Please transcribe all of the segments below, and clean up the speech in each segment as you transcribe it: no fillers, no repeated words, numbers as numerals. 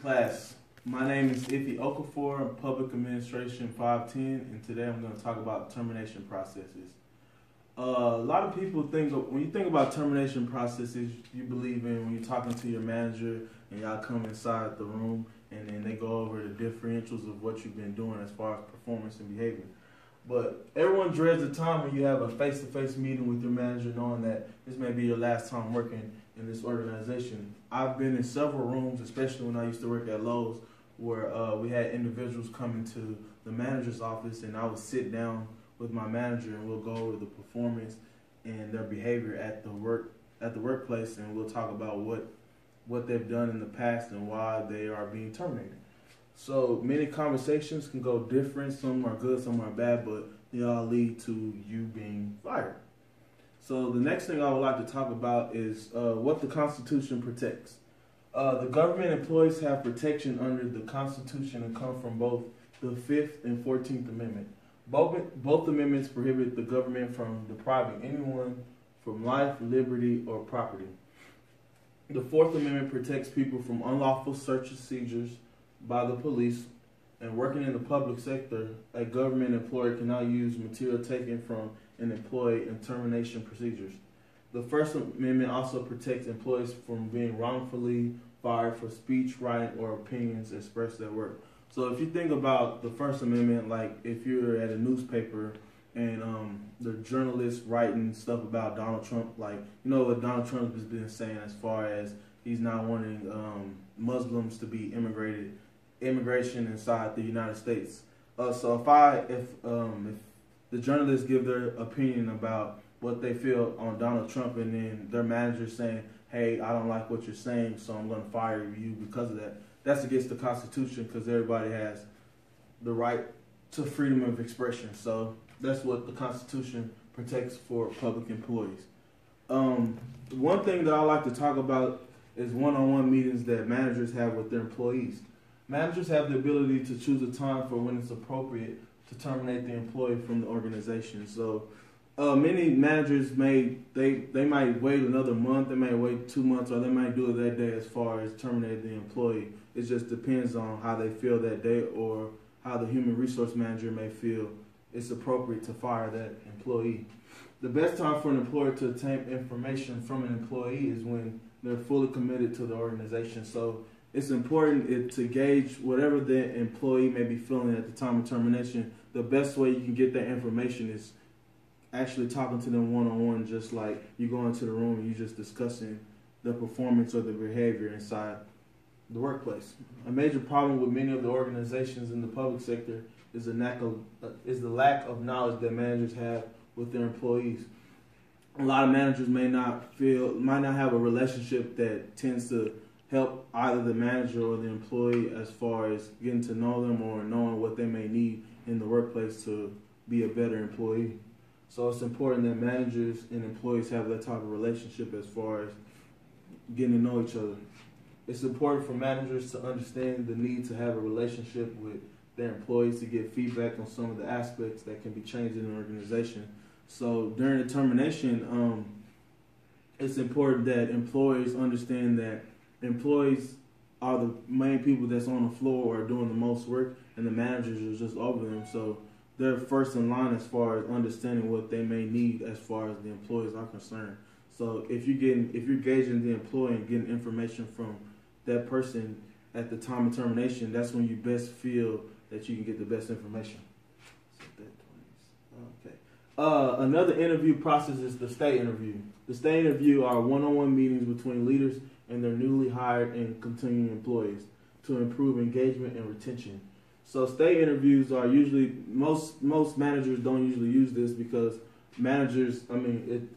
Class, my name is Iffy Okafor. I'm Public Administration 510, and today I'm going to talk about termination processes. A lot of people think, when you think about termination processes, you believe in when you're talking to your manager and y'all come inside the room and then they go over the differentials of what you've been doing as far as performance and behavior. But everyone dreads the time when you have a face-to-face meeting with your manager knowing that this may be your last time working in this organization. I've been in several rooms, especially when I used to work at Lowe's, where we had individuals come into the manager's office and I would sit down with my manager and we'll go over the performance and their behavior at the workplace, and we'll talk about what they've done in the past and why they are being terminated. So many conversations can go different. Some are good, some are bad, but they all lead to you being fired. So the next thing I would like to talk about is what the Constitution protects. The government employees have protection under the Constitution and come from both the 5th and 14th Amendment. Both amendments prohibit the government from depriving anyone from life, liberty, or property. The 4th Amendment protects people from unlawful search and seizures by the police, and working in the public sector, a government employer cannot use material taken from an employee in termination procedures. The First Amendment also protects employees from being wrongfully fired for speech, writing, or opinions expressed at work. So if you think about the First Amendment, like if you're at a newspaper and the journalist writing stuff about Donald Trump, like, you know what Donald Trump has been saying as far as he's not wanting Muslims to be immigration inside the United States. So if the journalists give their opinion about what they feel on Donald Trump, and then their manager saying, hey, I don't like what you're saying, so I'm going to fire you because of that, that's against the Constitution, because everybody has the right to freedom of expression. So that's what the Constitution protects for public employees. One thing that I like to talk about is one-on-one meetings that managers have with their employees. Managers have the ability to choose a time for when it's appropriate to terminate the employee from the organization. So many managers might wait another month, they might wait 2 months, or they might do it that day as far as terminating the employee. It just depends on how they feel that day or how the human resource manager may feel it's appropriate to fire that employee. The best time for an employer to obtain information from an employee is when they're fully committed to the organization. So it's important to gauge whatever the employee may be feeling at the time of termination. The best way you can get that information is actually talking to them one-on-one, just like you go into the room and you're just discussing the performance or the behavior inside the workplace. A major problem with many of the organizations in the public sector is the lack of knowledge that managers have with their employees. A lot of managers might not have a relationship that tends to help either the manager or the employee as far as getting to know them or knowing what they may need in the workplace to be a better employee. So it's important that managers and employees have that type of relationship as far as getting to know each other. It's important for managers to understand the need to have a relationship with their employees to get feedback on some of the aspects that can be changed in an organization. So during the termination, it's important that employees understand that employees are the main people that's on the floor or doing the most work, and the managers are just over them. So they're first in line as far as understanding what they may need as far as the employees are concerned. So if you're gauging the employee and getting information from that person at the time of termination, that's when you best feel that you can get the best information. Okay. Another interview process is the stay interview. The stay interview are one-on-one meetings between leaders and their newly hired and continuing employees to improve engagement and retention. So stay interviews are usually, most managers don't usually use this because managers,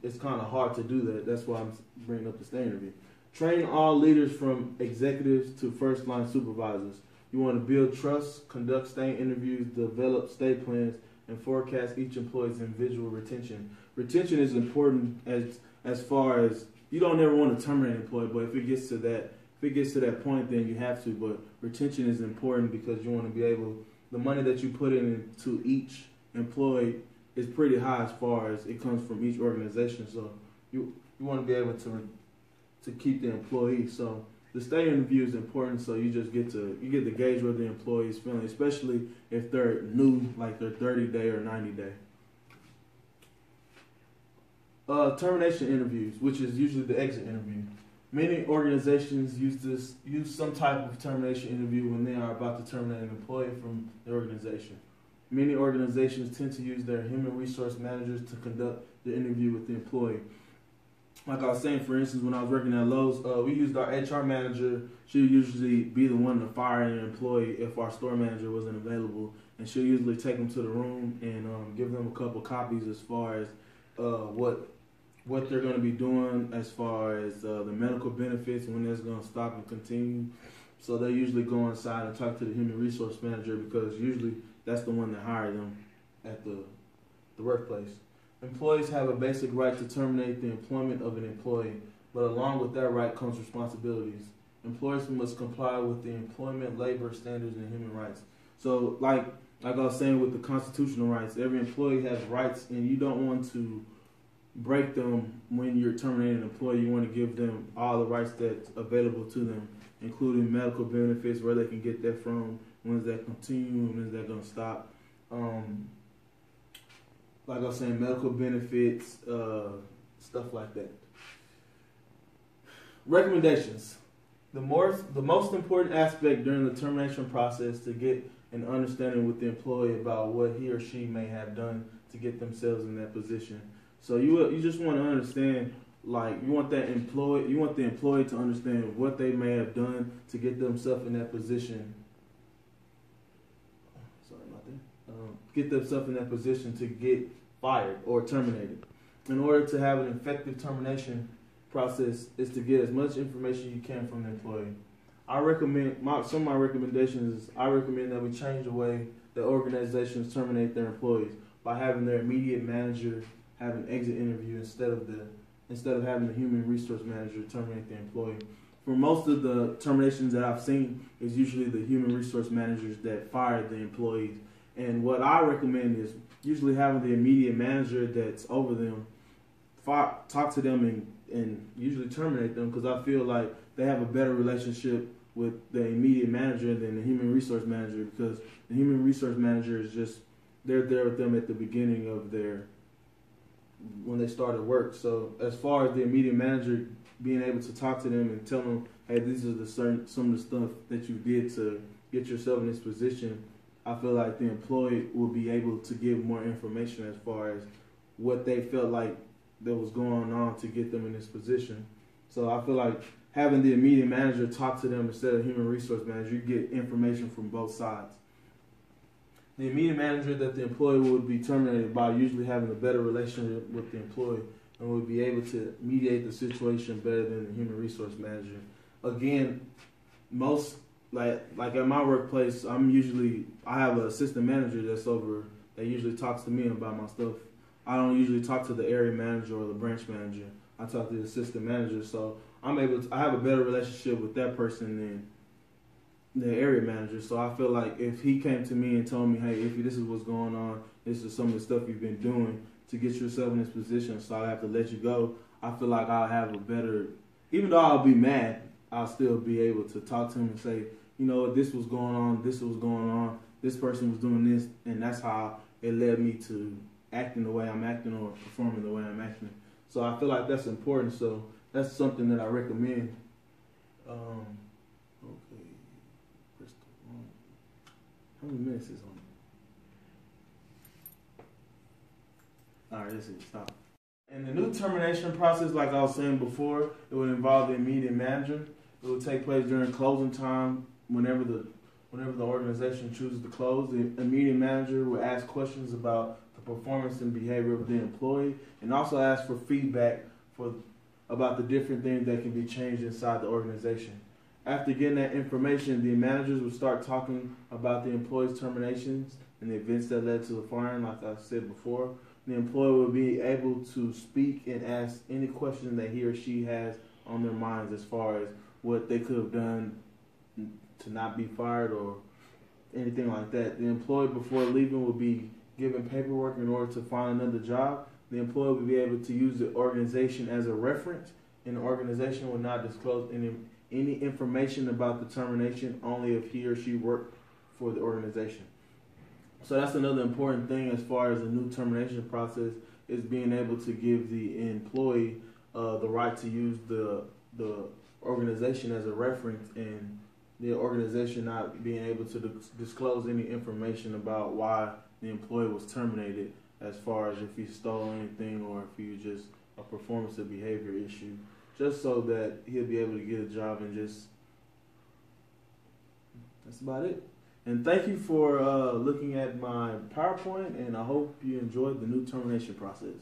it's kind of hard to do that. That's why I'm bringing up the stay interview. Train all leaders from executives to first-line supervisors. You want to build trust, conduct stay interviews, develop stay plans, and forecast each employee's individual retention. Retention is important as far as you don't ever want to terminate an employee, but if it gets to that point, then you have to. But retention is important because you want to be able, the money that you put into each employee is pretty high as far as it comes from each organization. So you want to be able to keep the employee. So The stay interview is important, so you get to gauge where the employee is feeling, especially if they're new, like their 30-day or 90-day. Termination interviews, which is usually the exit interview. Many organizations use some type of termination interview when they are about to terminate an employee from the organization. Many organizations tend to use their human resource managers to conduct the interview with the employee. Like I was saying, for instance, when I was working at Lowe's, we used our HR manager. She would usually be the one to fire an employee if our store manager wasn't available, and she'll usually take them to the room and give them a couple copies as far as what they're going to be doing, as far as the medical benefits, when that's going to stop and continue. So they usually go inside and talk to the human resource manager, because usually that's the one that hired them at the workplace. Employees have a basic right to terminate the employment of an employee, but along with that right comes responsibilities. Employers must comply with the employment, labor standards, and human rights. So, like I was saying with the constitutional rights, every employee has rights, and you don't want to break them when you're terminating an employee. You want to give them all the rights that's available to them, including medical benefits, where they can get that from, when does that continue, when is that going to stop. Like I was saying, medical benefits, stuff like that. Recommendations. The most important aspect during the termination process to get an understanding with the employee about what he or she may have done to get themselves in that position. So you just want to understand, like, you want the employee to understand what they may have done to get themselves in that position. Get themselves in that position to get fired or terminated. In order to have an effective termination process is to get as much information you can from the employee. I recommend some of my recommendations is I recommend that we change the way that organizations terminate their employees by having their immediate manager have an exit interview instead of having the human resource manager terminate the employee. For most of the terminations that I've seen, it's usually the human resource managers that fire the employees. And what I recommend is usually having the immediate manager that's over them talk to them and usually terminate them, because I feel like they have a better relationship with the immediate manager than the human resource manager, because the human resource manager is just, they're there with them at the beginning of when they started work. So as far as the immediate manager being able to talk to them and tell them, hey, these are some of the stuff that you did to get yourself in this position, I feel like the employee will be able to give more information as far as what they felt like that was going on to get them in this position. So I feel like having the immediate manager talk to them instead of human resource manager, you get information from both sides. The immediate manager that the employee would be terminated by usually having a better relationship with the employee and would be able to mediate the situation better than the human resource manager. Again, most like at my workplace, I have an assistant manager that usually talks to me about my stuff. I don't usually talk to the area manager or the branch manager. I talk to the assistant manager, so I have a better relationship with that person than the area manager. So I feel like if he came to me and told me, hey, Iffy, this is what's going on, this is some of the stuff you've been doing to get yourself in this position, so I have to let you go, I feel like I'll have a better, even though I'll be mad, I'll still be able to talk to him and say, you know, this was going on, this person was doing this, and that's how it led me to acting the way I'm acting or performing the way I'm acting. So I feel like that's important, so that's something that I recommend. Okay, how many minutes is on? All right, that's it, stop. In the new termination process, like I was saying before, it would involve the immediate manager. It would take place during closing time. Whenever the organization chooses to close, the immediate manager will ask questions about the performance and behavior of the employee, and also ask for feedback about the different things that can be changed inside the organization. After getting that information, the managers will start talking about the employee's terminations and the events that led to the firing, like I said before. The employee will be able to speak and ask any question that he or she has on their minds as far as what they could have done to not be fired or anything like that. The employee, before leaving, will be given paperwork in order to find another job. The employee will be able to use the organization as a reference, and the organization will not disclose any information about the termination only if he or she worked for the organization. So that's another important thing as far as the new termination process is being able to give the employee the right to use the organization as a reference, and the organization not being able to disclose any information about why the employee was terminated, as far as if he stole anything or if he was just a performance or behavior issue, just so that he'll be able to get a job. And just that's about it. And thank you for looking at my PowerPoint, and I hope you enjoyed the new termination process.